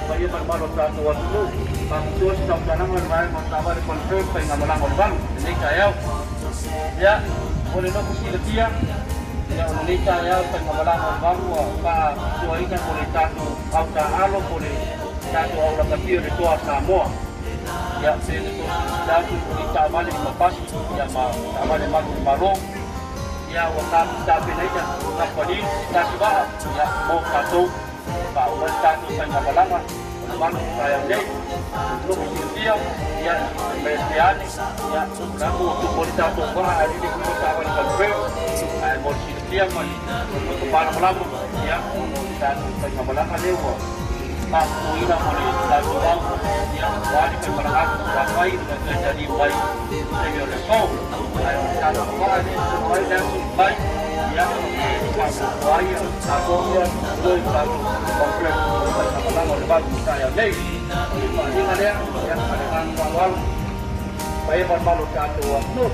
Bayi bermalu satu waktu, bangsus sama dengan masalah di konflik dengan melang bang. Ini saya, ya boleh nak kusi dia, ya boleh saya dengan melang bang. Wah, suainya boleh satu, auta alo boleh satu orang kecil di tua semua. Ya, itu satu kita balik lepas, ya balik masuk balong. Ya, waktu kita pindah, tak balik kita juga, ya mau satu. Bahwa satu saya berlama, teman saya ni, untuk dia, ya Mesian, ya kamu untuk boleh satu orang hari ini kita akan berfirm, boleh dia untuk kepala berlama, ya satu saya berlama lewa, aku ini boleh satu orang, ya wanita berlama, ramai dengan jadi baik, saya resol, satu orang ini baik dan baik. Ya, saya akhirnya berlaku kompleks bersama oleh bagi saya ni. Ini ada yang dengan awal saya bermalu satu waktu.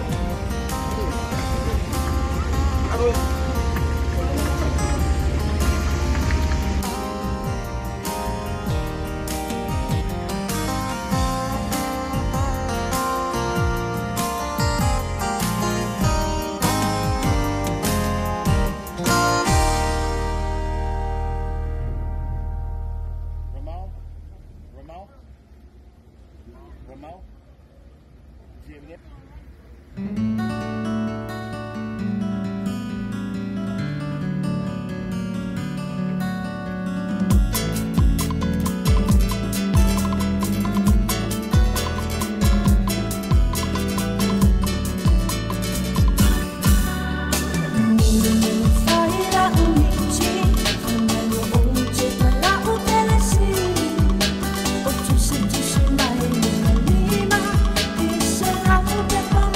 Ramau, Jimmy. Beautiful.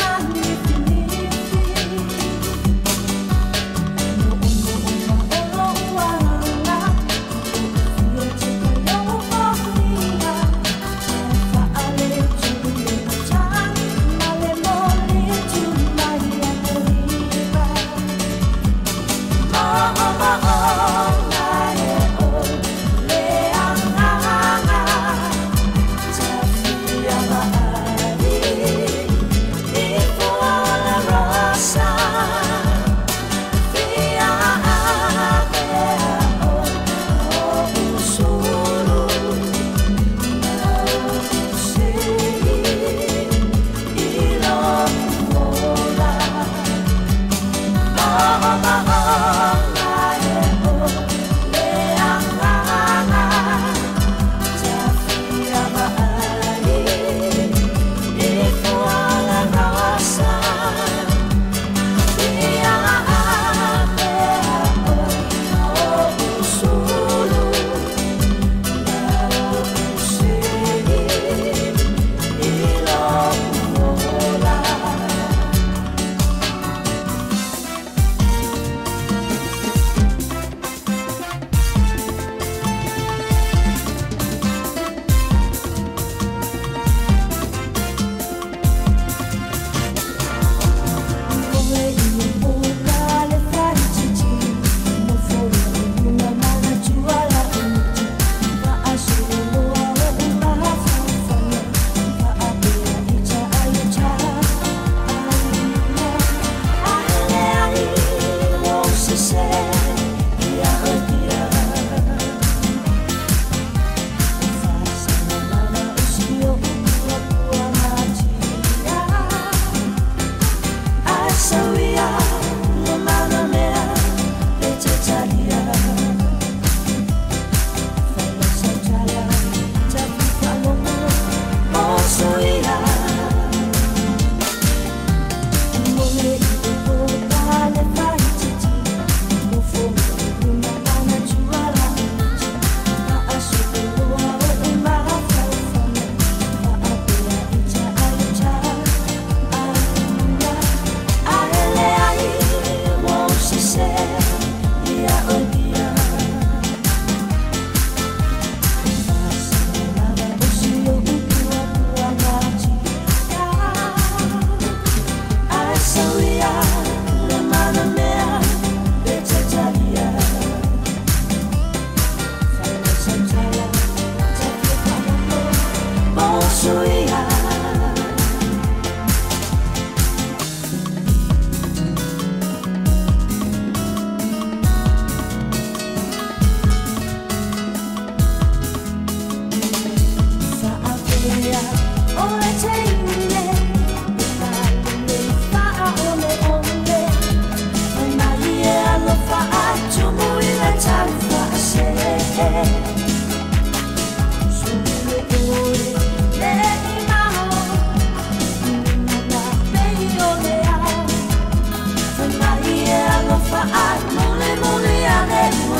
suya.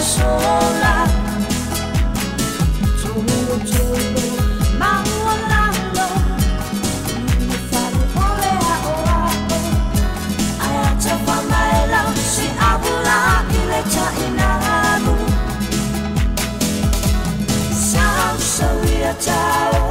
Sola, solo mangualando, mi fare volea orato, ayacha pamaela si abula ilecha inamu, sao sawiya chao.